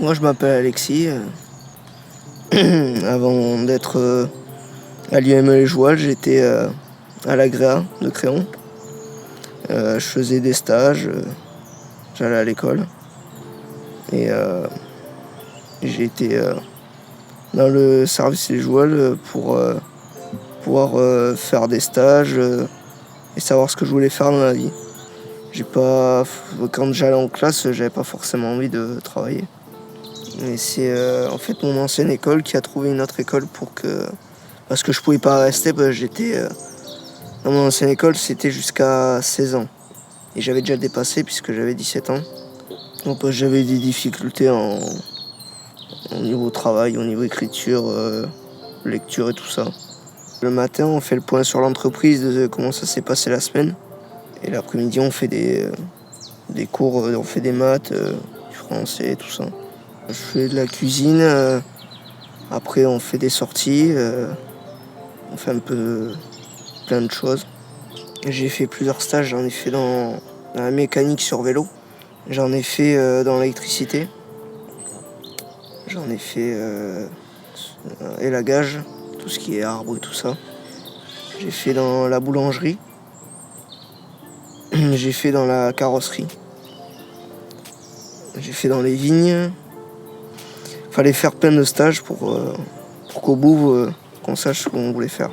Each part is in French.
Moi, je m'appelle Alexis. Avant d'être à l'IME Les Joual, j'étais à l'Agréa de Créon. Je faisais des stages, j'allais à l'école. Et j'ai été dans le service Les Joual pour pouvoir faire des stages et savoir ce que je voulais faire dans la vie. Quand j'allais en classe, j'avais pas forcément envie de travailler. Et c'est en fait mon ancienne école qui a trouvé une autre école parce que je pouvais pas rester. Dans mon ancienne école, c'était jusqu'à 16 ans. Et j'avais déjà dépassé puisque j'avais 17 ans. Donc j'avais des difficultés au niveau travail, au niveau écriture, lecture et tout ça. Le matin, on fait le point sur l'entreprise, de comment ça s'est passé la semaine. Et l'après-midi, on fait des cours, on fait des maths, du français, tout ça. Je fais de la cuisine, après on fait des sorties, on fait un peu plein de choses. J'ai fait plusieurs stages, j'en ai fait dans la mécanique sur vélo, j'en ai fait dans l'électricité, j'en ai fait élagage, tout ce qui est arbre et tout ça. J'ai fait dans la boulangerie, j'ai fait dans la carrosserie, j'ai fait dans les vignes. Fallait faire plein de stages pour qu'au bout, qu'on sache ce qu'on voulait faire.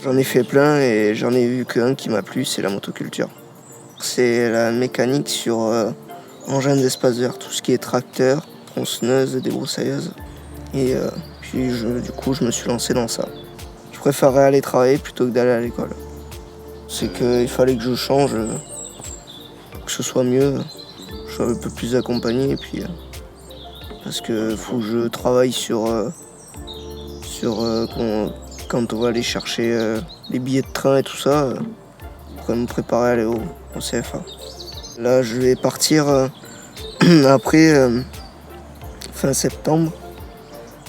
J'en ai fait plein et j'en ai vu qu'un qui m'a plu, c'est la motoculture. C'est la mécanique sur engins d'espace vert, tout ce qui est tracteur, tronçonneuse, débroussailleuse. Et puis du coup, je me suis lancé dans ça. Je préférais aller travailler plutôt que d'aller à l'école. C'est qu'il fallait que je change, que ce soit mieux, que je sois un peu plus accompagné et puis... parce que faut que je travaille quand on va aller chercher les billets de train et tout ça, pour me préparer à aller au CFA. Là, je vais partir après fin septembre.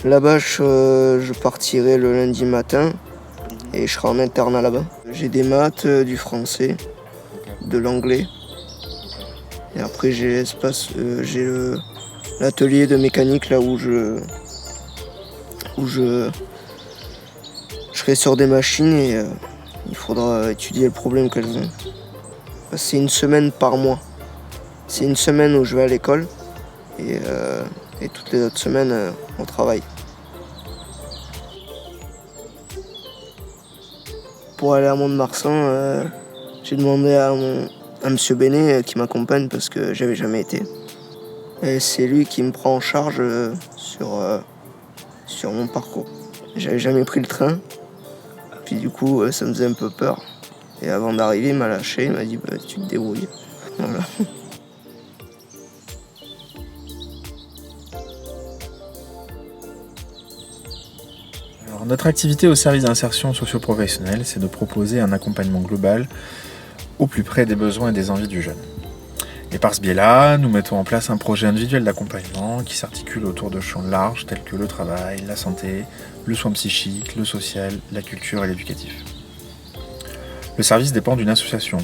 Là-bas, je partirai le lundi matin et je serai en internat là-bas. J'ai des maths, du français, de l'anglais. Et après, j'ai l'atelier de mécanique là où je serai sur des machines et il faudra étudier le problème qu'elles ont. C'est une semaine par mois. C'est une semaine où je vais à l'école et toutes les autres semaines on travaille. Pour aller à Mont-de-Marsan, j'ai demandé à monsieur Bénet qui m'accompagne parce que j'avais jamais été. Et c'est lui qui me prend en charge sur mon parcours. J'avais jamais pris le train, puis du coup ça me faisait un peu peur. Et avant d'arriver, il m'a lâché, il m'a dit tu te débrouilles. Voilà. Alors, notre activité au service d'insertion socio-professionnelle, c'est de proposer un accompagnement global au plus près des besoins et des envies du jeune. Et par ce biais-là, nous mettons en place un projet individuel d'accompagnement qui s'articule autour de champs larges tels que le travail, la santé, le soin psychique, le social, la culture et l'éducatif. Le service dépend d'une association,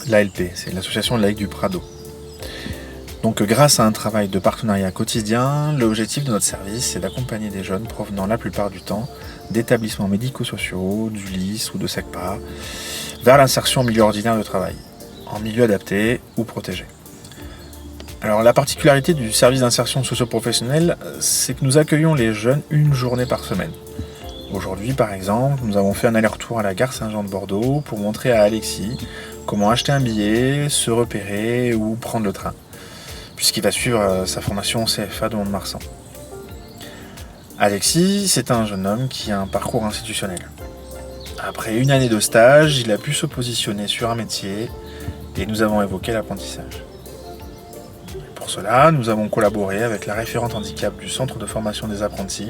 l'ALP, c'est l'association laïque du Prado. Donc grâce à un travail de partenariat quotidien, l'objectif de notre service est d'accompagner des jeunes provenant la plupart du temps d'établissements médico-sociaux, d'ULIS ou de SECPA, vers l'insertion en milieu ordinaire de travail, en milieu adapté ou protégé. Alors la particularité du service d'insertion socio-professionnelle, c'est que nous accueillons les jeunes une journée par semaine. Aujourd'hui par exemple, nous avons fait un aller-retour à la gare Saint-Jean de Bordeaux pour montrer à Alexis comment acheter un billet, se repérer ou prendre le train, puisqu'il va suivre sa formation au CFA de Mont-de-Marsan. Alexis, c'est un jeune homme qui a un parcours institutionnel. Après une année de stage, il a pu se positionner sur un métier et nous avons évoqué l'apprentissage. Pour cela, nous avons collaboré avec la référente handicap du centre de formation des apprentis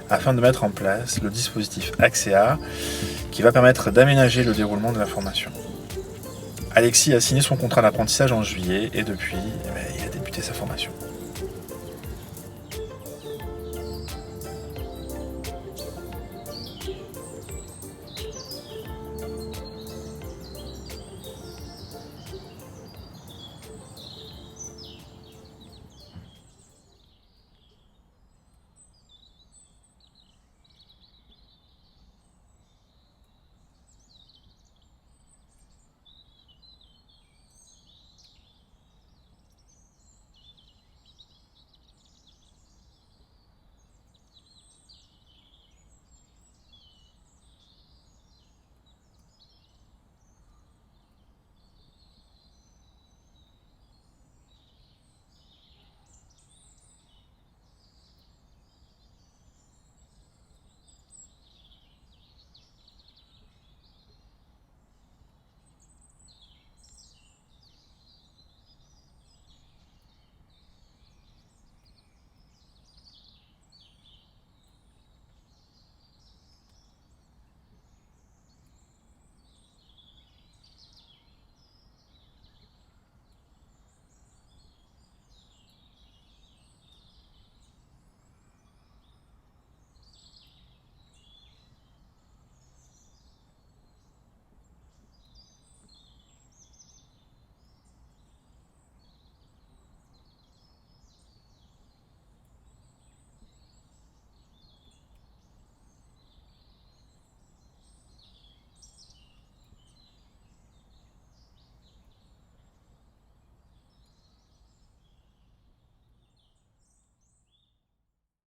afin de mettre en place le dispositif Axéa qui va permettre d'aménager le déroulement de la formation. Alexis a signé son contrat d'apprentissage en juillet et depuis, il a débuté sa formation.